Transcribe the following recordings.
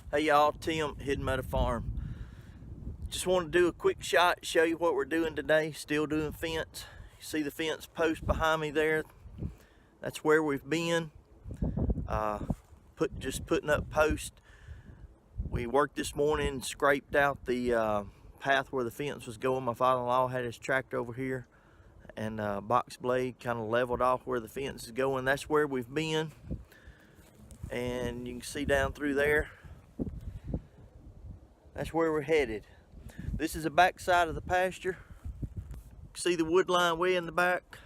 Hey y'all, Tim, Hidden Meadow Farm. Just want to do a quick shot, show you what we're doing today. Still doing fence. You see the fence post behind me there? That's where we've been. Just putting up posts. We worked this morning, scraped out the path where the fence was going. My father-in-law had his tractor over here and box blade kind of leveled off where the fence is going. That's where we've been. And you can see down through there. That's where we're headed. This is the back side of the pasture. See the wood line way in the back?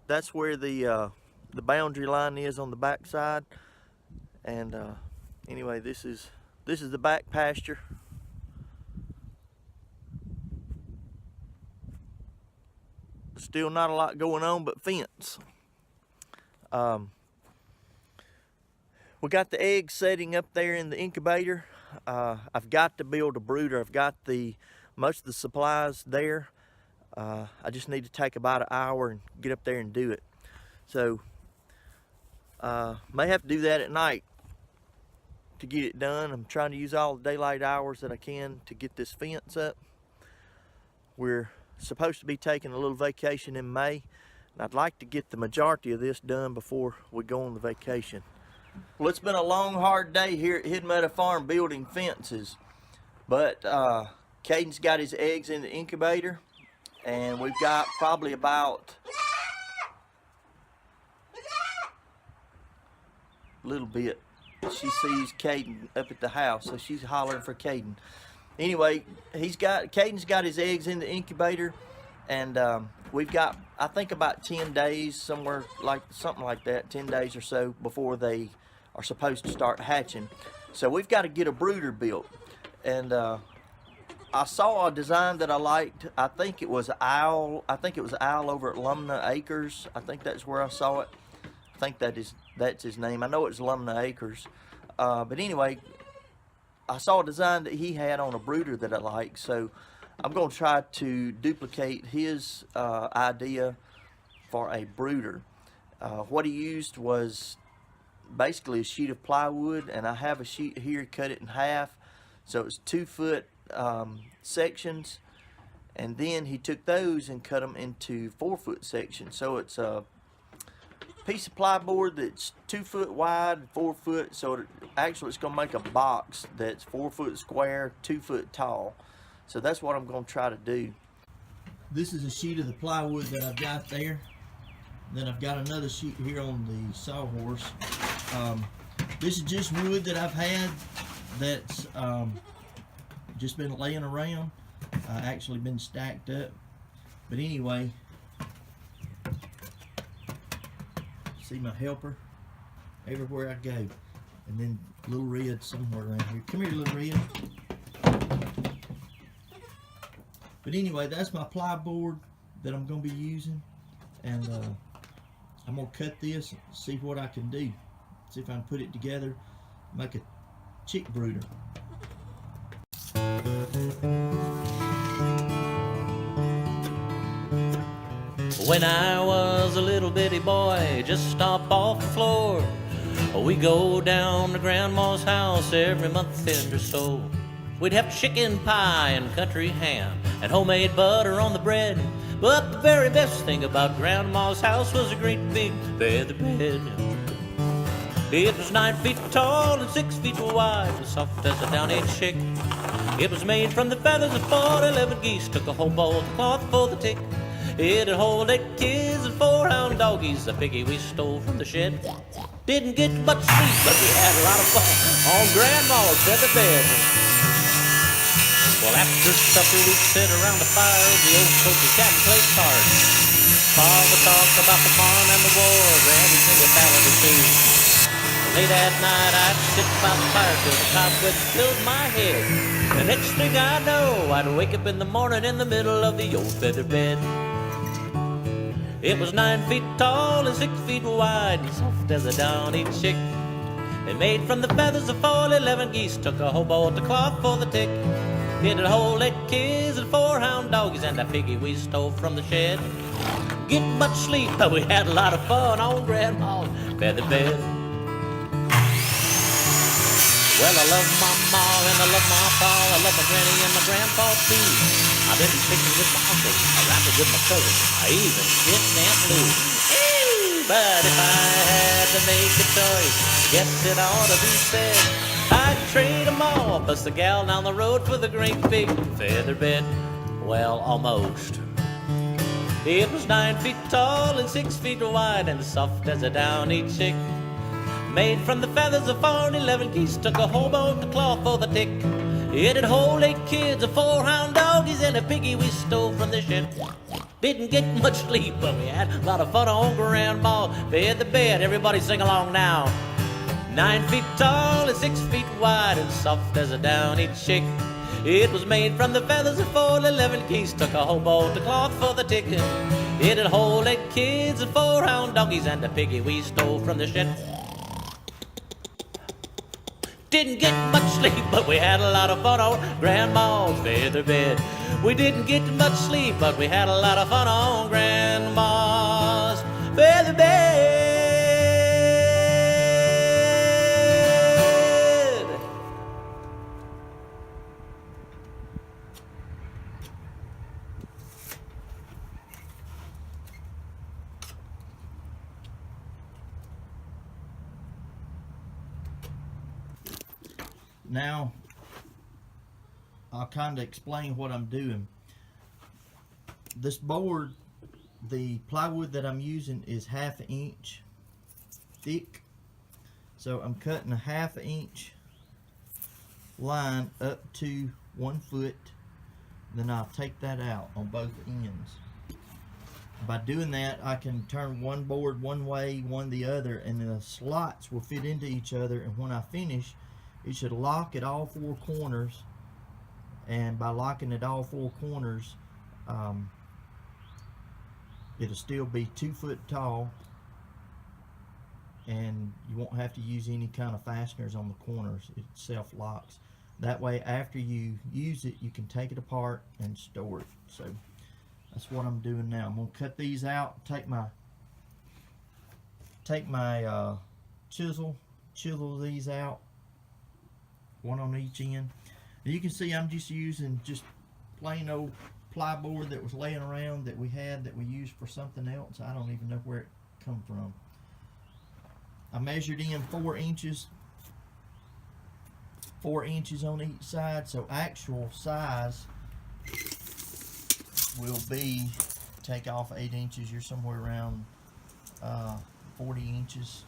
That's where the boundary line is on the back side. And anyway, this is the back pasture. Still not a lot going on but fence. We got the eggs setting up there in the incubator. I've got to build a brooder. I've got most of the supplies there. I just need to take about an hour and get up there and do it. So may have to do that at night to get it done. I'm trying to use all the daylight hours that I can to get this fence up. We're supposed to be taking a little vacation in May, and I'd like to get the majority of this done before we go on the vacation. Well, it's been a long, hard day here at Hidden Meadow Farm building fences, but Caden's got his eggs in the incubator, and we've got probably about a little bit. She sees Caden up at the house, so she's hollering for Caden. Anyway, Caden's got his eggs in the incubator, and we've got, I think, about 10 days, something like that, 10 days or so before they are supposed to start hatching. So we've got to get a brooder built. And I saw a design that I liked. I think it was Owl over at Lumnah Acres. I think that's where I saw it. I think that's his name. I know it's Lumnah Acres. But anyway, I saw a design that he had on a brooder that I like. So I'm going to try to duplicate his idea for a brooder. What he used was basically a sheet of plywood, and I have a sheet here, cut it in half, so it's 2-foot sections, and then he took those and cut them into 4-foot sections. So it's a piece of plywood that's 2 foot wide, 4 foot, so actually it's going to make a box that's 4 foot square, 2 foot tall. So that's what I'm going to try to do. This is a sheet of the plywood that I've got there. Then I've got another sheet here on the sawhorse. This is just wood that I've had that's just been laying around. Actually been stacked up. But anyway, see my helper everywhere I go. And then Little Red somewhere around here. Come here, Little Red. But anyway, that's my plyboard that I'm going to be using, and I'm going to cut this and see what I can do. See if I can put it together, make a chick brooder. When I was a little bitty boy, just stop off the floor, we go down to Grandma's house every month or so. We'd have chicken pie and country ham and homemade butter on the bread. But the very best thing about Grandma's house was a great big feather bed. It was 9 feet tall and 6 feet wide, and soft as a downy chick. It was made from the feathers of 11 geese, took a whole bowl of cloth for the tick. It'd hold 8 kids and 4 hound doggies, a piggy we stole from the shed. Didn't get much sleep, but we had a lot of fun on Grandma's feather bed. Well, after supper we'd sit around the fire, the old smoky cat and play cards. Pa would talk about the farm and the war, Granny sing a ballad or two. Late at night I'd sit by the fire till the cobwebs filled my head. The next thing I know, I'd wake up in the morning in the middle of the old feather bed. It was 9 feet tall and 6 feet wide, and soft as a downy chick. It made from the feathers of 11 geese, took a whole bowl of cloth for the tick. It'd hold 8 kids and 4 hound doggies, and that piggy we stole from the shed. Get much sleep, but we had a lot of fun on Grandma's feather bed. Well, I love my ma and I love my pa. I love my granny and my grandpa too. I've been fishing with my uncle. I rapped with my cousin. I even kissed Aunt Lou. Ew, but if I had to make a choice, guess it ought to be said, I'd trade 'em all, plus the gal down the road for the great big feather bed. Well, almost. It was 9 feet tall and 6 feet wide and soft as a downy chick. Made from the feathers of 411 geese, took a whole boat of cloth for the tick. It'd hold 8 kids, 4 hound doggies, and a piggy we stole from the shed. Didn't get much sleep, but we had a lot of fun on Grandma. Fed the bed, everybody sing along now. 9 feet tall and 6 feet wide and soft as a downy chick. It was made from the feathers of 411 geese, took a whole boat of cloth for the tick. It'd hold 8 kids and 4 hound doggies, and a piggy we stole from the shed. Didn't get much sleep, but we had a lot of fun on Grandma's feather bed. We didn't get much sleep, but we had a lot of fun on Grandma's feather bed. Now, I'll kind of explain what I'm doing. This board, the plywood that I'm using is 1/2 inch thick. So I'm cutting a 1/2 inch line up to 1 foot. Then I'll take that out on both ends. By doing that, I can turn one board one way, one the other, and the slots will fit into each other. And when I finish, it should lock at all 4 corners, and by locking at all 4 corners, it'll still be 2 foot tall, and you won't have to use any kind of fasteners on the corners. It self-locks. That way, after you use it, you can take it apart and store it. So that's what I'm doing now. I'm gonna cut these out, take my chisel these out, one on each end. And you can see I'm just using just plain old plyboard that was laying around that we used for something else. I don't even know where it come from. I measured in 4 inches, 4 inches on each side, so actual size will be, take off 8 inches, you're somewhere around 40 inches.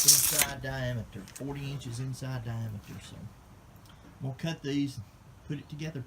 Inside diameter, 40 inches inside diameter. So I'm gonna cut these and put it together.